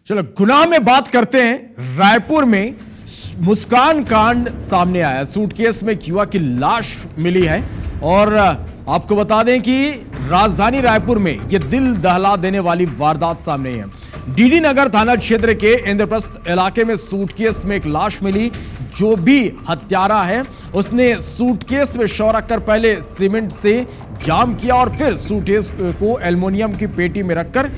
चलो गुनाह में बात करते हैं। रायपुर में मुस्कान कांड सामने आया। सूटकेस में एक युवक की लाश मिली है और आपको बता दें कि राजधानी रायपुर में यह दिल दहला देने वाली वारदात सामने आई है। डीडी नगर थाना क्षेत्र के इंद्रप्रस्थ इलाके में सूटकेस में एक लाश मिली। जो भी हत्यारा है उसने सूटकेस में शव रखकर पहले सीमेंट से जाम किया और फिर सूटकेस को एल्युमिनियम की पेटी में रखकर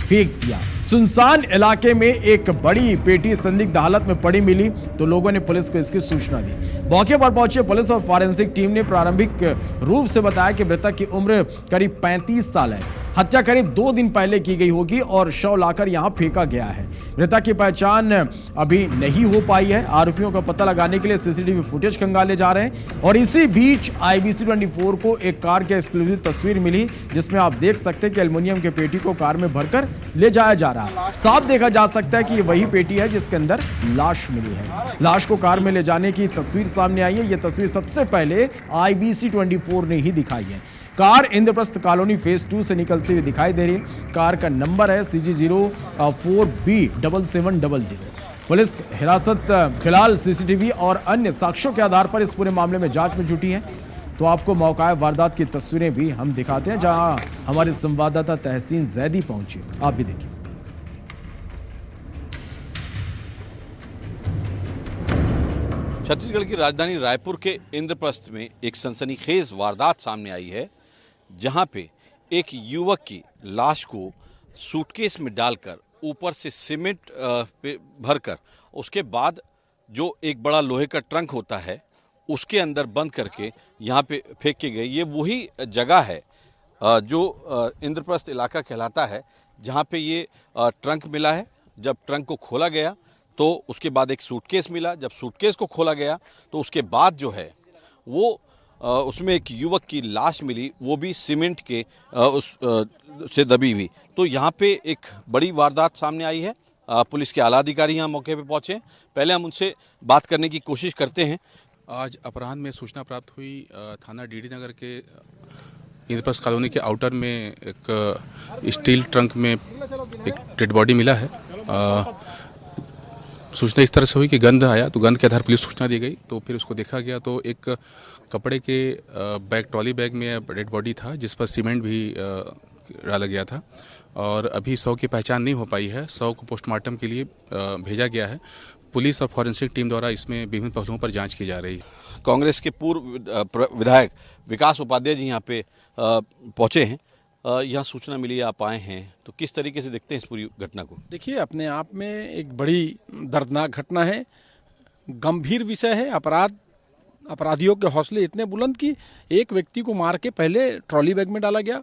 फेंक दिया। सुनसान इलाके में एक बड़ी पेटी संदिग्ध हालत में पड़ी मिली तो लोगों ने पुलिस को इसकी सूचना दी। मौके पर पहुंचे पुलिस और फॉरेंसिक टीम ने प्रारंभिक रूप से बताया कि मृतक की उम्र करीब 35 साल है। हत्या करीब 2 दिन पहले की गई होगी और शव लाकर यहां फेंका गया है। मृतक की पहचान अभी नहीं हो पाई है। आरोपियों का पता लगाने के लिए सीसीटीवी फुटेज खंगाले जा रहे हैं और इसी बीच IBC 24 को एक कार की एक्सक्लूसिव तस्वीर मिली जिसमें आप देख सकते हैं कि एल्युमिनियम के पेटी को कार में भरकर ले जाया जा रहा है। साफ देखा जा सकता है कि ये वही पेटी है जिसके अंदर लाश मिली है। लाश को कार में ले जाने की तस्वीर सामने आई है। यह तस्वीर सबसे पहले IBC 24 ने ही दिखाई है। कार इंद्रप्रस्थ कॉलोनी फेज 2 से निकलती हुई दिखाई दे रही है। कार का नंबर है CG04B7700। पुलिस हिरासत फिलहाल सीसीटीवी और अन्य साक्ष्यों के आधार पर इस पूरे मामले में जांच में जुटी है। तो आपको मौका वारदात की तस्वीरें भी हम दिखाते हैं जहां हमारे संवाददाता तहसीन जैदी पहुंचे। आप भी देखिए। छत्तीसगढ़ की राजधानी रायपुर के इंद्रप्रस्थ में एक सनसनीखेज वारदात सामने आई है जहां पे एक युवक की लाश को सूटकेस में डालकर ऊपर से सीमेंट पे भरकर उसके बाद जो एक बड़ा लोहे का ट्रंक होता है उसके अंदर बंद करके यहाँ पे फेंक के गई। ये वही जगह है जो इंद्रप्रस्थ इलाका कहलाता है जहाँ पे ये ट्रंक मिला है। जब ट्रंक को खोला गया तो उसके बाद एक सूटकेस मिला। जब सूटकेस को खोला गया तो उसके बाद जो है वो उसमें एक युवक की लाश मिली, वो भी सीमेंट के से दबी हुई। तो यहाँ पे एक बड़ी वारदात सामने आई है। पुलिस के आला अधिकारी यहाँ मौके पे पहुंचे। पहले हम उनसे बात करने की कोशिश करते हैं। आज अपराह्न में सूचना प्राप्त हुई थाना डीडी नगर के इंद्रप्रस्थ कॉलोनी के आउटर में एक स्टील ट्रंक में एक डेड बॉडी मिला है। सूचना इस तरह से हुई कि गंध आया तो गंध के आधार पुलिस सूचना दी गई। तो फिर उसको देखा गया तो एक कपड़े के बैग ट्रॉली बैग में डेड बॉडी था जिस पर सीमेंट भी डाला गया था और अभी शव की पहचान नहीं हो पाई है। शव को पोस्टमार्टम के लिए भेजा गया है। पुलिस और फॉरेंसिक टीम द्वारा इसमें विभिन्न पहलुओं पर जांच की जा रही है। कांग्रेस के पूर्व विधायक विकास उपाध्याय जी यहाँ पे पहुँचे हैं। यहाँ सूचना मिली, आप आए हैं, तो किस तरीके से देखते हैं इस पूरी घटना को? देखिए, अपने आप में एक बड़ी दर्दनाक घटना है, गंभीर विषय है। अपराधियों के हौसले इतने बुलंद कि एक व्यक्ति को मार के पहले ट्रॉली बैग में डाला गया,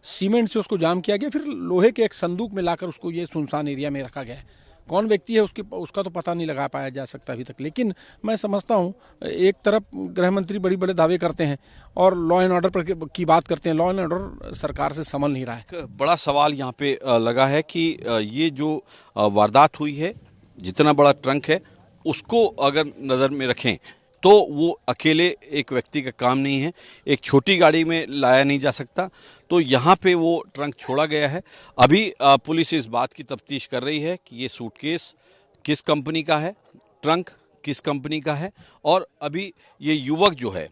सीमेंट से उसको जाम किया गया, फिर लोहे के एक संदूक में लाकर उसको ये सुनसान एरिया में रखा गया है। कौन व्यक्ति है उसका तो पता नहीं लगा पाया जा सकता अभी तक। लेकिन मैं समझता हूँ एक तरफ गृह मंत्री बड़ी बड़े दावे करते हैं और लॉ एंड ऑर्डर पर की बात करते हैं। लॉ एंड ऑर्डर सरकार से संभल नहीं रहा है। एक बड़ा सवाल यहाँ पे लगा है कि ये जो वारदात हुई है, जितना बड़ा ट्रंक है उसको अगर नज़र में रखें तो वो अकेले एक व्यक्ति का काम नहीं है। एक छोटी गाड़ी में लाया नहीं जा सकता। तो यहाँ पे वो ट्रंक छोड़ा गया है। अभी पुलिस इस बात की तफ्तीश कर रही है कि ये सूटकेस किस कंपनी का है, ट्रंक किस कंपनी का है और अभी ये युवक जो है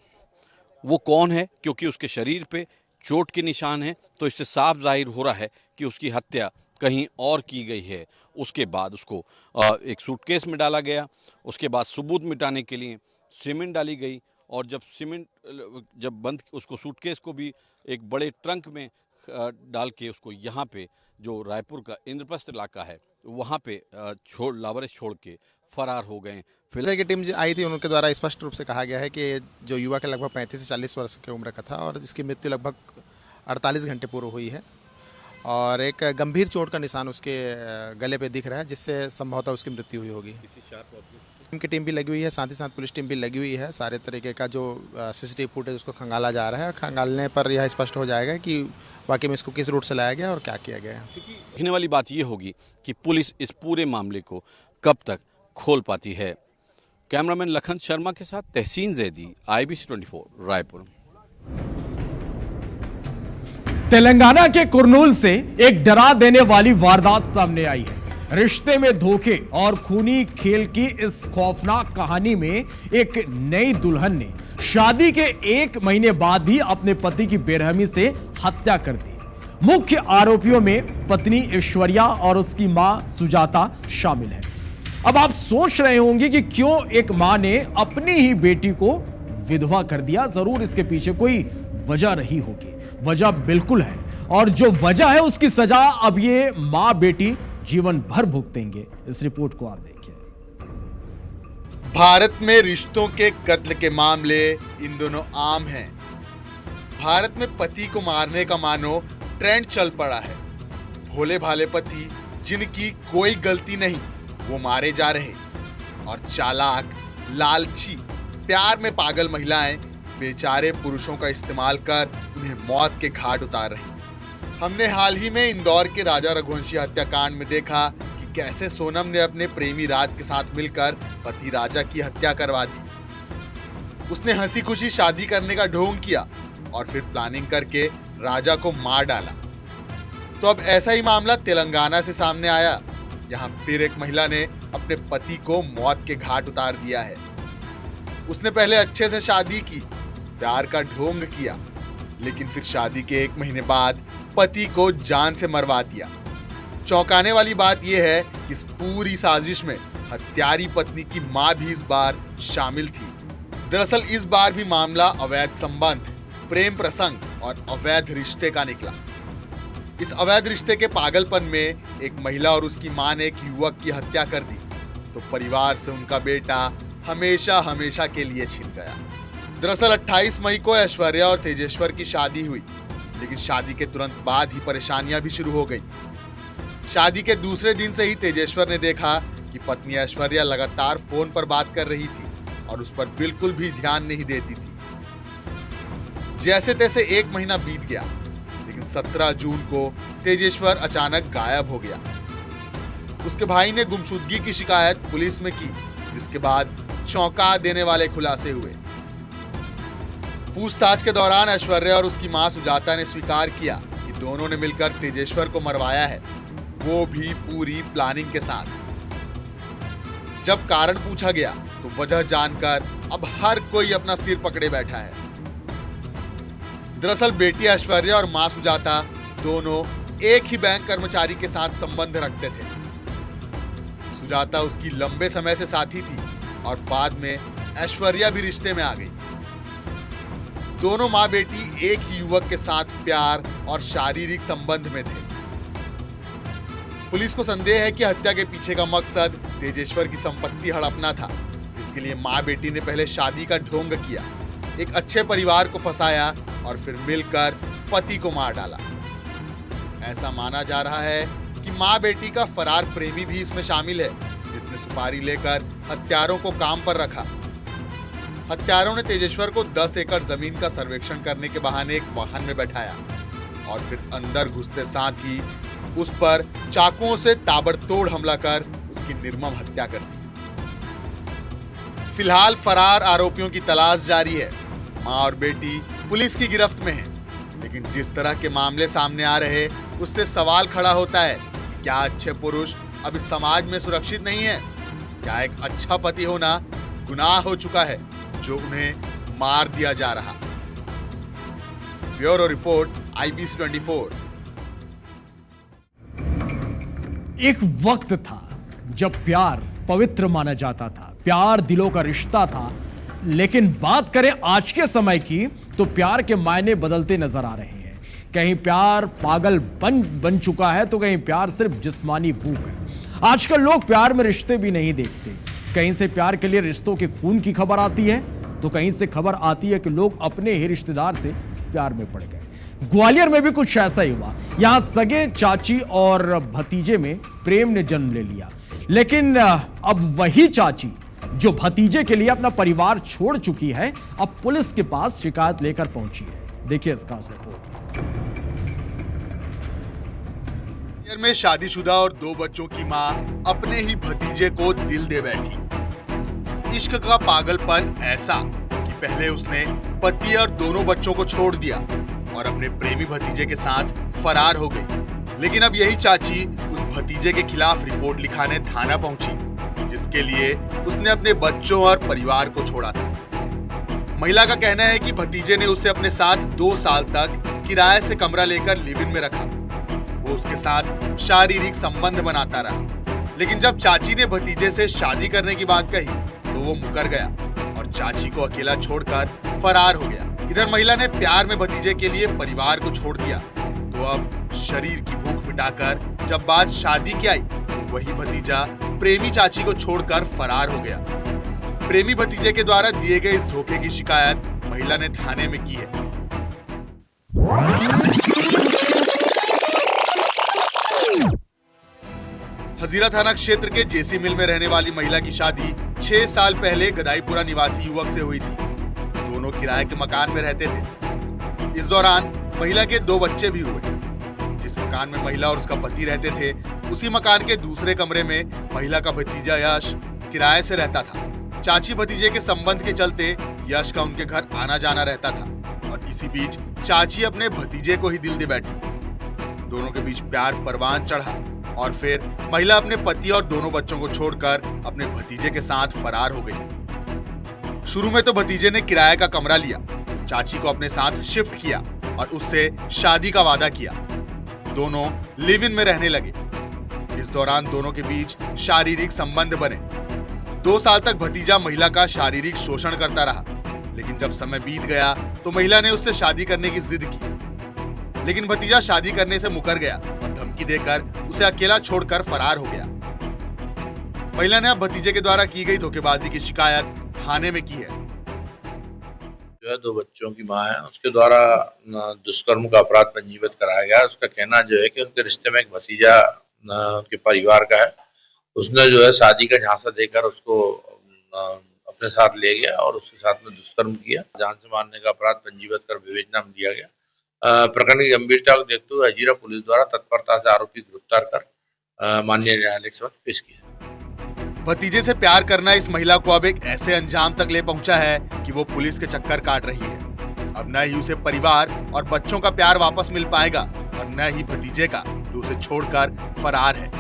वो कौन है, क्योंकि उसके शरीर पे चोट के निशान हैं। तो इससे साफ जाहिर हो रहा है कि उसकी हत्या कहीं और की गई है। उसके बाद उसको एक सूटकेस में डाला गया, उसके बाद सबूत मिटाने के लिए सीमेंट डाली गई और जब बंद उसको सूटकेस को भी एक बड़े ट्रंक में डाल के उसको यहाँ पे जो रायपुर का इंद्रप्रस्थ इलाका है वहाँ पे लावारिस छोड़ के फरार हो गए। फिलहाल की टीम आई थी, उनके द्वारा स्पष्ट रूप से कहा गया है कि जो युवक है लगभग 35 से 40 वर्ष की उम्र का था और जिसकी मृत्यु लगभग 48 घंटे पूर्व हुई है और एक गंभीर चोट का निशान उसके गले पे दिख रहा है जिससे संभवतः उसकी मृत्यु हुई होगी। की टीम भी लगी हुई है, साथ ही साथ पुलिस टीम भी लगी हुई है। सारे तरीके का जो सीसीटीवी फुटेज उसको खंगाला जा रहा है। खंगालने पर यह स्पष्ट हो जाएगा कि वाकई में इसको किस रूट से लाया गया और क्या किया गया है। देखने वाली बात यह होगी कि पुलिस इस पूरे मामले को कब तक खोल पाती है। कैमरामैन लखन शर्मा के साथ तहसीन जैदी, IBC 24 रायपुर। तेलंगाना के कुरनूल से एक डरा देने वाली वारदात सामने आई है। रिश्ते में धोखे और खूनी खेल की इस खौफनाक कहानी में एक नई दुल्हन ने शादी के 1 महीने बाद ही अपने पति की बेरहमी से हत्या कर दी। मुख्य आरोपियों में पत्नी ऐश्वर्या और उसकी मां सुजाता शामिल है। अब आप सोच रहे होंगे कि क्यों एक मां ने अपनी ही बेटी को विधवा कर दिया। जरूर इसके पीछे कोई वजह रही होगी। वजह बिल्कुल है, और जो वजह है उसकी सजा अब ये मां बेटी जीवन भर भुगतेंगे। इस रिपोर्ट को आप देखिए। भारत में रिश्तों के कत्ल के मामले इन दोनों आम हैं। भारत में पति को मारने का मानो ट्रेंड चल पड़ा है। भोले भाले पति जिनकी कोई गलती नहीं वो मारे जा रहे, और चालाक, लालची, प्यार में पागल महिलाएं बेचारे पुरुषों का इस्तेमाल कर उन्हें मौत के घाट उतार रही। हमने हाल ही में इंदौर के राजा रघुवंशी हत्याकांड में देखा कि कैसे सोनम ने अपने प्रेमी राज के साथ मिलकर पति राजा की हत्या करवा दी। उसने हंसी खुशी शादी करने का ढोंग किया और फिर प्लानिंग करके राजा को मार डाला। तो अब ऐसा ही मामला तेलंगाना से सामने आया। यहाँ फिर एक महिला ने अपने पति को मौत के घाट उतार दिया है। उसने पहले अच्छे से शादी की, प्यार का ढोंग किया, लेकिन फिर शादी के 1 महीने बाद पति को जान से मरवा दिया। चौंकाने वाली बात यह है कि इस पूरी साजिश में हत्यारी पत्नी की मां भी इस बार शामिल थी। दरअसल इस बार भी मामला अवैध संबंध, प्रेम प्रसंग और अवैध रिश्ते का निकला। इस अवैध रिश्ते के पागलपन में एक महिला और उसकी मां ने एक युवक की हत्या कर दी, तो परिवार से उनका बेटा हमेशा हमेशा के लिए छिन गया। दरअसल 28 मई को ऐश्वर्या और तेजेश्वर की शादी हुई, लेकिन शादी के तुरंत बाद ही परेशानियां भी शुरू हो गई। शादी के दूसरे दिन से ही तेजेश्वर ने देखा कि पत्नी ऐश्वर्या लगातार फोन पर बात कर रही थी और उस पर बिल्कुल भी ध्यान नहीं देती थी। जैसे तैसे 1 महीना बीत गया, लेकिन 17 जून को तेजेश्वर अचानक गायब हो गया। उसके भाई ने गुमशुदगी की शिकायत पुलिस में की, जिसके बाद चौंका देने वाले खुलासे हुए। पूछताछ के दौरान ऐश्वर्या और उसकी मां सुजाता ने स्वीकार किया कि दोनों ने मिलकर तेजेश्वर को मरवाया है, वो भी पूरी प्लानिंग के साथ। जब कारण पूछा गया तो वजह जानकर अब हर कोई अपना सिर पकड़े बैठा है। दरअसल बेटी ऐश्वर्या और मां सुजाता दोनों एक ही बैंक कर्मचारी के साथ संबंध रखते थे। सुजाता उसकी लंबे समय से साथी थी और बाद में ऐश्वर्या भी रिश्ते में आ गई। दोनों मां बेटी एक ही युवक के साथ प्यार और शारीरिक संबंध में थे। पुलिस को संदेह है कि हत्या के पीछे का मकसद तेजेश्वर की संपत्ति हड़पना था, जिसके लिए मां बेटी ने पहले शादी का ढोंग किया, एक अच्छे परिवार को फंसाया और फिर मिलकर पति को मार डाला। ऐसा माना जा रहा है कि मां बेटी का फरार प्रेमी भी इसमें शामिल है, जिसने सुपारी लेकर हत्यारों को काम पर रखा। हत्यारों ने तेजेश्वर को 10 एकड़ जमीन का सर्वेक्षण करने के बहाने एक वाहन में बैठाया और फिर अंदर घुसते साथ ही उस पर चाकुओं से ताबड़तोड़ हमला कर उसकी निर्मम हत्या कर दी। फिलहाल फरार आरोपियों की तलाश जारी है। मां और बेटी पुलिस की गिरफ्त में हैं, लेकिन जिस तरह के मामले सामने आ रहे उससे सवाल खड़ा होता है कि क्या अच्छे पुरुष अब इस समाज में सुरक्षित नहीं है? क्या एक अच्छा पति होना गुनाह हो चुका है जो उन्हें मार दिया जा रहा? Bureau report IBC 24। एक वक्त था जब प्यार पवित्र माना जाता था, प्यार दिलों का रिश्ता था। लेकिन बात करें आज के समय की तो प्यार के मायने बदलते नजर आ रहे हैं। कहीं प्यार पागल बन चुका है तो कहीं प्यार सिर्फ जिस्मानी भूख है। आजकल लोग प्यार में रिश्ते भी नहीं देखते। कहीं से प्यार के लिए रिश्तों के खून की खबर आती है तो कहीं से खबर आती है कि लोग अपने ही रिश्तेदार से प्यार में पड़ गए। ग्वालियर में भी कुछ ऐसा ही हुआ। यहां सगे चाची और भतीजे में प्रेम ने जन्म ले लिया, लेकिन अब वही चाची जो भतीजे के लिए अपना परिवार छोड़ चुकी है, अब पुलिस के पास शिकायत लेकर पहुंची है। देखिए इसका रिपोर्ट। में शादीशुदा और 2 बच्चों की मां अपने ही भतीजे को दिल दे बैठी। इश्क का पागलपन ऐसा कि पहले उसने पति और दोनों बच्चों को छोड़ दिया और अपने प्रेमी भतीजे के साथ फरार हो गई। लेकिन अब यही चाची उस भतीजे के खिलाफ रिपोर्ट लिखाने थाना पहुंची, जिसके लिए उसने अपने बच्चों और परिवार को छोड़ा था। महिला का कहना है कि भतीजे ने उसे अपने साथ 2 साल तक किराए से कमरा लेकर लिव इन में रखा। वो उसके साथ शारीरिक संबंध बनाता रहा, लेकिन जब चाची ने भतीजे से शादी करने की बात कही तो वो मुकर गया और चाची को अकेला छोड़कर फरार हो गया। इधर महिला ने प्यार में भतीजे के लिए परिवार को छोड़ दिया, तो अब शरीर की भूख मिटाकर जब बात शादी की आई तो वही भतीजा प्रेमी चाची को छोड़कर फरार हो गया। प्रेमी भतीजे के द्वारा दिए गए इस धोखे की शिकायत महिला ने थाने में की है। हजीरा थाना क्षेत्र के जेसी मिल में रहने वाली महिला की शादी 6 साल पहले गदाईपुरा निवासी युवक से हुई थी। दोनों किराए के मकान में रहते थे। इस दौरान महिला के 2 बच्चे भी हुए। जिस मकान में महिला और उसका पति रहते थे, उसी मकान के दूसरे कमरे में महिला का भतीजा यश किराए से रहता था। चाची भतीजे के संबंध के चलते यश का उनके घर आना जाना रहता था और इसी बीच चाची अपने भतीजे को ही दिल दे बैठी। दोनों के बीच प्यार परवान चढ़ा और फिर महिला अपने पति और दोनों बच्चों को छोड़कर अपने भतीजे के साथ फरार हो गई। शुरू में तो भतीजे ने किराए का कमरा लिया, चाची को अपने साथ शिफ्ट किया और उससे शादी का वादा किया। दोनों लिव इन में रहने लगे। इस दौरान दोनों के बीच शारीरिक संबंध बने। 2 साल तक भतीजा महिला का शारीरिक शोषण करता रहा, लेकिन जब समय बीत गया तो महिला ने उससे शादी करने की जिद की, लेकिन भतीजा शादी करने से मुकर गया और धमकी देकर उसे अकेला छोड़कर फरार हो गया। महिला ने अब भतीजे के द्वारा की गई धोखेबाजी की शिकायत थाने में की है। जो है 2 बच्चों की मां है, उसके द्वारा दुष्कर्म का अपराध पंजीबद्ध कराया गया। उसका कहना जो है कि उनके रिश्ते में एक भतीजा उनके परिवार का है, उसने जो है शादी का झांसा देकर उसको अपने साथ ले गया और उसके साथ में दुष्कर्म किया। जान से मारने का अपराध पंजीबद्ध कर विवेचना में दिया गया। प्रकरण की गंभीरता को देखते हुए हजीरा पुलिस द्वारा तत्परता से आरोपी गिरफ्तार कर माननीय न्यायालय के समक्ष पेश किया। भतीजे से प्यार करना इस महिला को अब एक ऐसे अंजाम तक ले पहुंचा है कि वो पुलिस के चक्कर काट रही है। अब न ही उसे परिवार और बच्चों का प्यार वापस मिल पाएगा और न ही भतीजे का, जो उसे छोड़कर फरार है।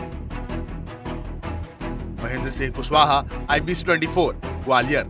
महेंद्र सिंह कुशवाहा, IBC 24, ग्वालियर।